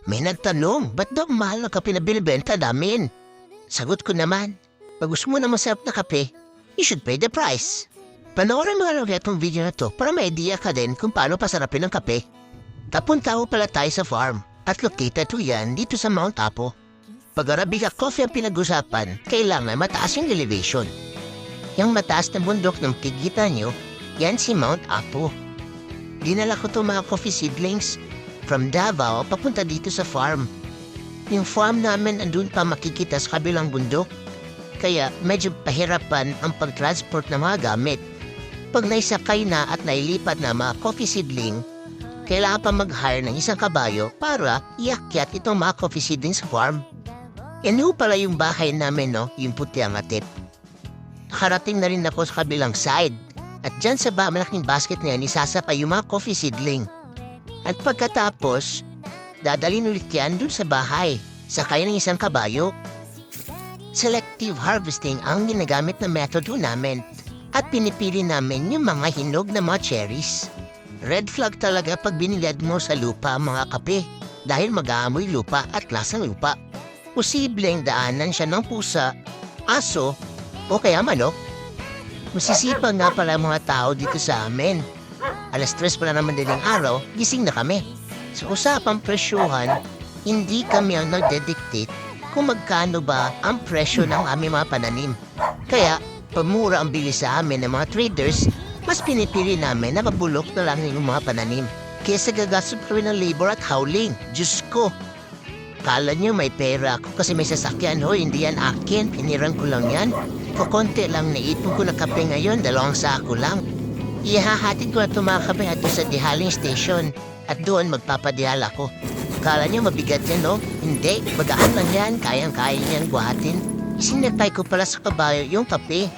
May nagtanong, ba't daw ang mahal ng kape na binibenta namin? Sagot ko naman, pag gusto mo na masarap na kape, you should pay the price. Panoorin mo lang itong video na to para may idea ka din kung paano pasarapin ng kape. Tapunta ko pala tayo sa farm at located to yan dito sa Mount Apo. Pag Arabica Coffee ang pinag-usapan, kailangan mataas yung elevation. Yung mataas na bundok ng kikita nyo, yan si Mount Apo. Dinala ko to mga coffee seedlings from Davao papunta dito sa farm. Yung farm namin andun pa makikita sa kabilang bundok, kaya medyo pahirapan ang pag-transport ng mga gamit. Pag naisakay na at nailipat na mga coffee seedling, kailangan pa mag-hire ng isang kabayo para iakyat itong mga coffee seedling sa farm. Yan ho pala yung bahay namin, no? Yung puti ang atip. Nakarating na rin ako sa kabilang side. At dyan sa malaking basket na yan, isasapay yung mga coffee seedling. At pagkatapos, dadalhin ulit yan dun sa bahay, sakay ng isang kabayo. Selective harvesting ang ginagamit na method namin. At pinipili namin yung mga hinog na mga cherries. Red flag talaga pag binilad mo sa lupa ang mga kape dahil mag-aamoy lupa at lasang lupa. Posibleng daanan siya ng pusa, aso, o kaya manok. Masisipag nga pala mga tao dito sa amin. Alas 3 pala naman din ang araw, gising na kami. Sa usapang presyuhan, hindi kami ang nagdedictate kung magkano ba ang presyo ng aming mga pananim. Kaya, pamura ang bili sa amin ng mga traders, mas pinipili namin na mabulok na lang yung mga pananim. Kesa gagastos kami ng labor at howling. Diyos ko! Kala niyo may pera ako kasi may sasakyan. Hoy, hindi yan akin. Piniran ko lang yan. Kukunti lang naipon ko na kape ngayon. 2 sako lang. Ihahatid ko na tumakabay at sa dehaling station. At doon magpapadihala ko. Kala niyo mabigat yan, no? Hindi. Magaan lang yan. Kayang-kaya niyan buhatin. Isinatay ko pala sa kabayo yung kape.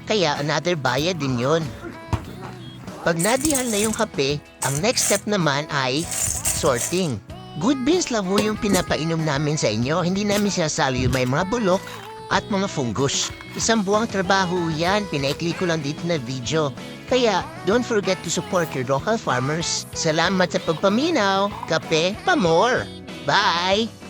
Kaya another bayad din yun. Pag nadihal na yung kape, ang next step naman ay sorting. Good beans lang ho yung pinapainom namin sa inyo. Hindi namin sinasali yung may mga bulok at mga fungus. Isang buwang trabaho yan. Pinaikli ko lang dito na video. Kaya, don't forget to support your local farmers. Salamat sa pagpaminaw. Kape pa more. Bye!